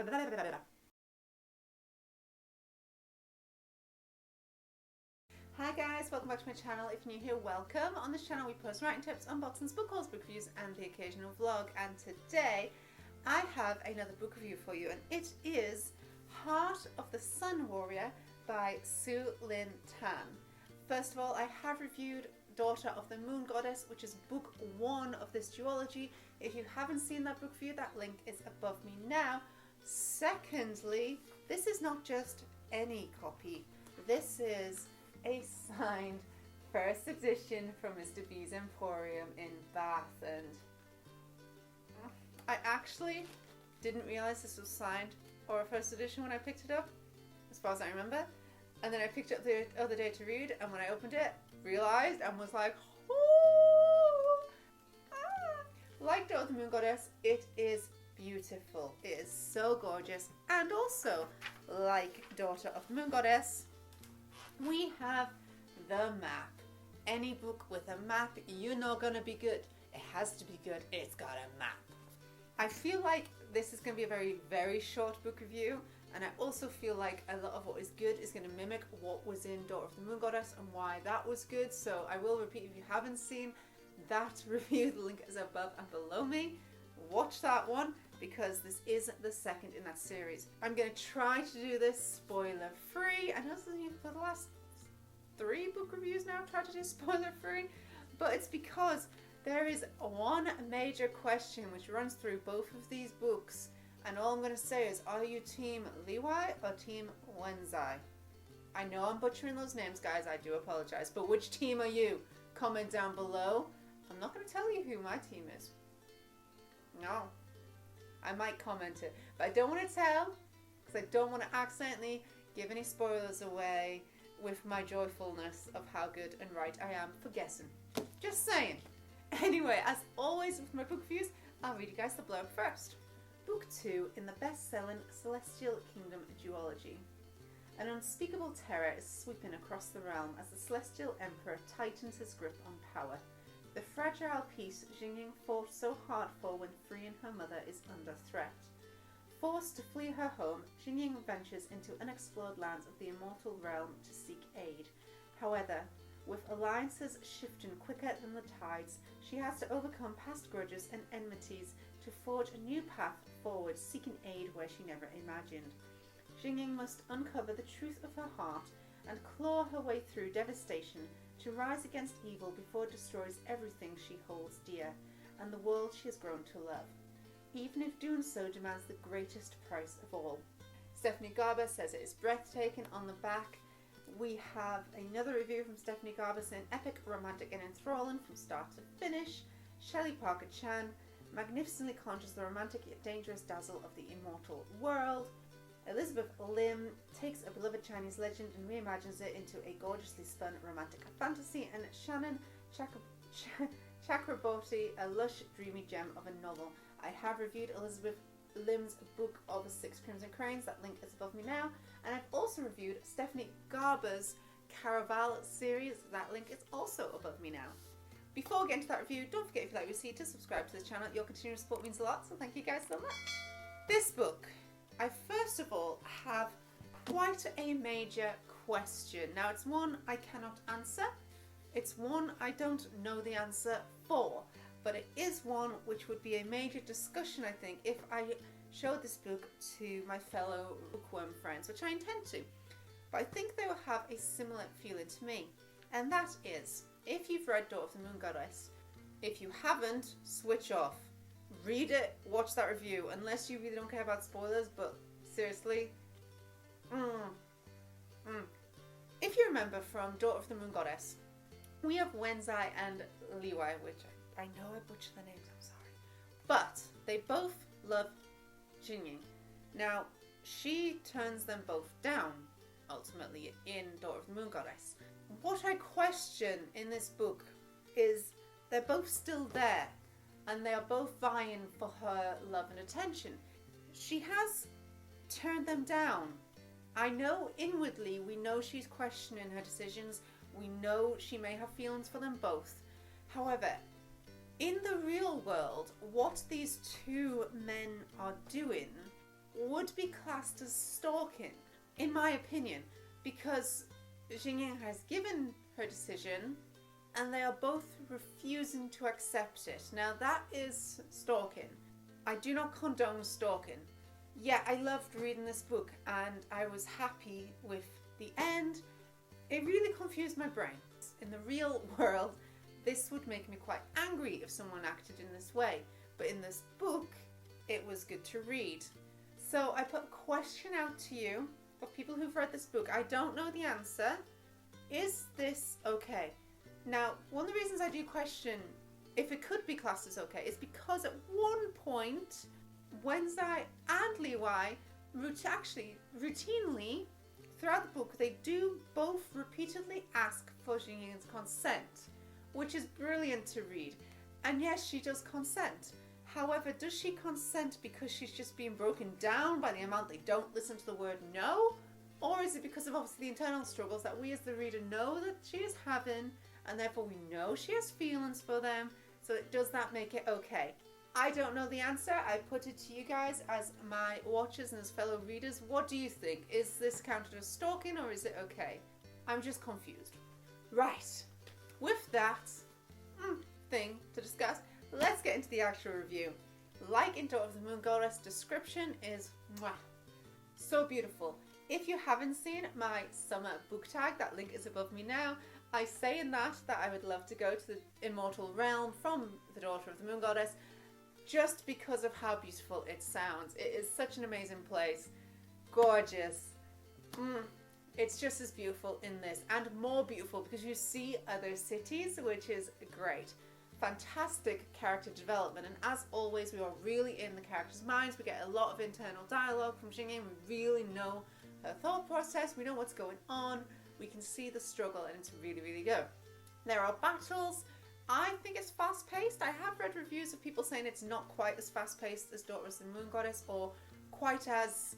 Hi guys, welcome back to my channel. If you're new here, welcome. On this channel we post writing tips, unboxings, book hauls, book reviews and the occasional vlog. And today I have another book review for you, and it is Heart of the Sun Warrior by Lynn. First of all, I have reviewed Daughter of the Moon Goddess, which is book 1 of this duology. If you haven't seen that book review, that link is above me now. Secondly, this is not just any copy. This is a signed first edition from Mr. B's Emporium in Bath, and I actually didn't realize this was signed or a first edition when I picked it up, as far as I remember. And then I picked it up the other day to read, and when I opened it, realized and was like, oh! Like Daughter of the Moon Goddess, it is beautiful. It is so gorgeous. And also, like Daughter of the Moon Goddess, we have the map. Any book with a map, you know, gonna be good. It has to be good. It's got a map. I feel like this is going to be a very, very short book review, and I also feel like a lot of what is good is going to mimic what was in Daughter of the Moon Goddess and why that was good. So I will repeat, if you haven't seen that review, the link is above and below me. Watch that one, because this is the second in that series. I'm going to try to do this spoiler free. I know for the last 3 book reviews now I've tried to do spoiler free, but it's because there is one major question which runs through both of these books, and all I'm going to say is, are you team Leeway or team Wenzai? I know I'm butchering those names, guys, I do apologize, but which team are you? Comment down below. I'm not going to tell you who my team is. No. I might comment it, but I don't want to tell, because I don't want to accidentally give any spoilers away with my joyfulness of how good and right I am for guessing. Just saying. Anyway, as always with my book reviews, I'll read you guys the blurb first. Book 2 in the best-selling Celestial Kingdom duology. An unspeakable terror is sweeping across the realm as the Celestial Emperor tightens his grip on power. The fragile peace Xingying fought so hard for when freeing her mother is under threat. Forced to flee her home, Xingying ventures into unexplored lands of the immortal realm to seek aid. However, with alliances shifting quicker than the tides, she has to overcome past grudges and enmities to forge a new path forward, seeking aid where she never imagined. Xingying must uncover the truth of her heart and claw her way through devastation to rise against evil before it destroys everything she holds dear and the world she has grown to love, even if doing so demands the greatest price of all. Stephanie Garber says it is breathtaking on the back. We have another review from Stephanie Garber saying epic, romantic and enthralling from start to finish. Shelley Parker Chan magnificently conjures the romantic yet dangerous dazzle of the immortal world. Elizabeth Lim takes a beloved Chinese legend and reimagines it into a gorgeously spun romantic fantasy. And Shannon Chakraborty, a lush, dreamy gem of a novel. I have reviewed Elizabeth Lim's book of 6 Crimson Cranes, that link is above me now, and I've also reviewed Stephanie Garber's Caraval series, that link is also above me now. Before we get into that review, don't forget, if you like what you see, to subscribe to this channel. Your continued support means a lot, so thank you guys so much. This book, I first of all have quite a major question. Now, it's one I cannot answer, it's one I don't know the answer for, but it is one which would be a major discussion, I think, if I showed this book to my fellow bookworm friends, which I intend to. But I think they will have a similar feeling to me. And that is, if you've read Daughter of the Moon Goddess, if you haven't, switch off. Read it, watch that review, unless you really don't care about spoilers, but seriously. If you remember from Daughter of the Moon Goddess, we have Wenzai and Liwai, which I know I butchered the names, I'm sorry. But they both love Xingying. Now, she turns them both down, ultimately, in Daughter of the Moon Goddess. What I question in this book is they're both still there, and they are both vying for her love and attention. She has turned them down. I know inwardly, we know she's questioning her decisions. We know she may have feelings for them both. However, in the real world, what these two men are doing would be classed as stalking, in my opinion, because Xingying has given her decision and they are both refusing to accept it. Now that is stalking. I do not condone stalking. Yeah, I loved reading this book and I was happy with the end. It really confused my brain. In the real world, this would make me quite angry if someone acted in this way. But in this book, it was good to read. So I put a question out to you of people who've read this book. I don't know the answer. Is this okay? Now, one of the reasons I do question if it could be classed as okay is because at one point, Wenzai and Li Wai routinely throughout the book, they do both repeatedly ask for Xingying's consent, which is brilliant to read. And yes, she does consent. However, does she consent because she's just being broken down by the amount they don't listen to the word no? Or is it because of obviously the internal struggles that we as the reader know that she is having, and therefore we know she has feelings for them, so does that make it okay? I don't know the answer. I put it to you guys as my watchers and as fellow readers. What do you think? Is this counted as stalking or is it okay? I'm just confused. Right. With that thing to discuss, let's get into the actual review. Like in Daughter of the Moon Goddess, description is so beautiful. If you haven't seen my summer book tag, that link is above me now. I say in that I would love to go to the immortal realm from the Daughter of the Moon Goddess, just because of how beautiful it sounds. It is such an amazing place. Gorgeous. It's just as beautiful in this, and more beautiful because you see other cities, which is great. Fantastic character development, and as always, we are really in the characters' minds. We get a lot of internal dialogue from Xingying. We really know her thought process. We know what's going on. We can see the struggle, and it's really, really good. There are battles. I think it's fast-paced. I have read reviews of people saying it's not quite as fast-paced as Daughter of the Moon Goddess, or quite as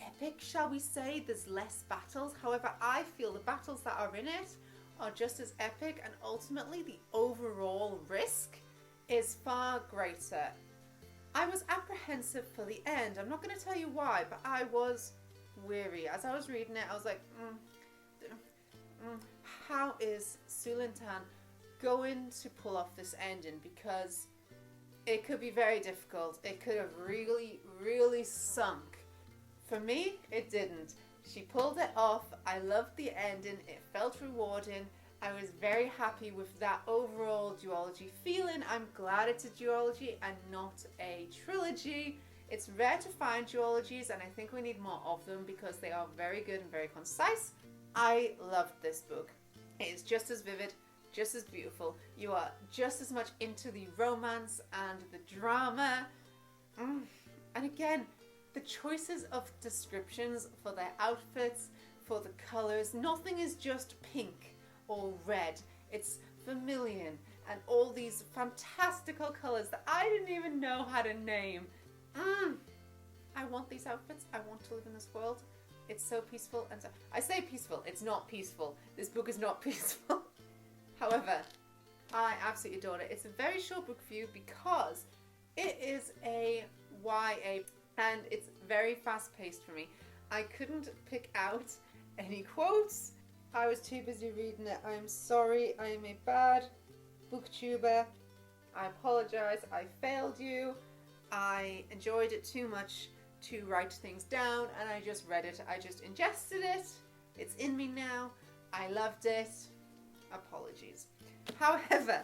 epic, shall we say. There's less battles. However, I feel the battles that are in it are just as epic, and ultimately the overall risk is far greater. I was apprehensive for the end. I'm not going to tell you why, but I was weary. As I was reading it, I was like, how is Su Lin Tan going to pull off this ending? Because it could be very difficult. It could have really, really sunk. For me, it didn't. She pulled it off. I loved the ending. It felt rewarding. I was very happy with that overall duology feeling. I'm glad it's a duology and not a trilogy. It's rare to find duologies, and I think we need more of them because they are very good and very concise. I loved this book. It is just as vivid, just as beautiful. You are just as much into the romance and the drama. And again, the choices of descriptions for their outfits, for the colours, nothing is just pink or red. It's vermilion and all these fantastical colours that I didn't even know how to name. I want these outfits. I want to live in this world. It's so peaceful, and so I say peaceful. It's not peaceful. This book is not peaceful. However, I absolutely adore it. It's a very short book for you because it is a YA and it's very fast-paced for me. I couldn't pick out any quotes. I was too busy reading it. I'm sorry. I am a bad booktuber. I apologize. I failed you. I enjoyed it too much to write things down, and I just read it. I just ingested it. It's in me now. I loved it. Apologies. However,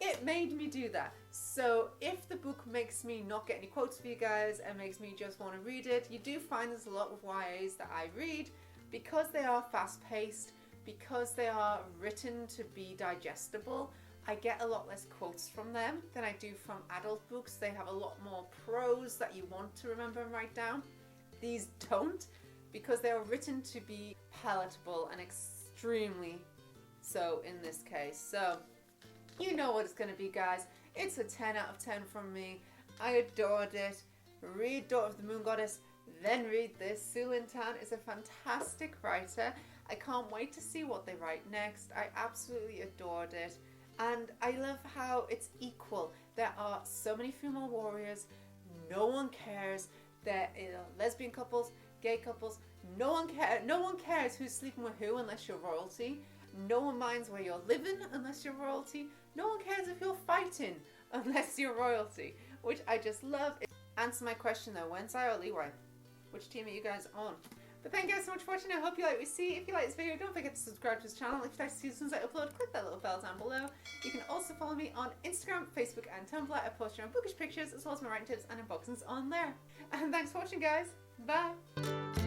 it made me do that. So if the book makes me not get any quotes for you guys and makes me just want to read it, you do find there's a lot with YAs that I read because they are fast-paced, because they are written to be digestible. I get a lot less quotes from them than I do from adult books. They have a lot more prose that you want to remember and write down. These don't, because they are written to be palatable and extremely so in this case. So you know what it's going to be, guys. It's a 10 out of 10 from me. I adored it. Read Daughter of the Moon Goddess, then read this. Su Lin Tan is a fantastic writer. I can't wait to see what they write next. I absolutely adored it. And I love how it's equal. There are so many female warriors. No one cares. They're lesbian couples, gay couples. No one cares who's sleeping with who unless you're royalty. No one minds where you're living unless you're royalty. No one cares if you're fighting unless you're royalty, which I just love. Answer my question though, Wednesday or Leeway? Which team are you guys on? But thank you guys so much for watching. I hope you like what you see. If you like this video, don't forget to subscribe to this channel. If you'd like to see as soon as I upload, click that little bell down below. You can also follow me on Instagram, Facebook and Tumblr. I post your own bookish pictures as well as my writing tips and unboxings on there. And thanks for watching, guys. Bye!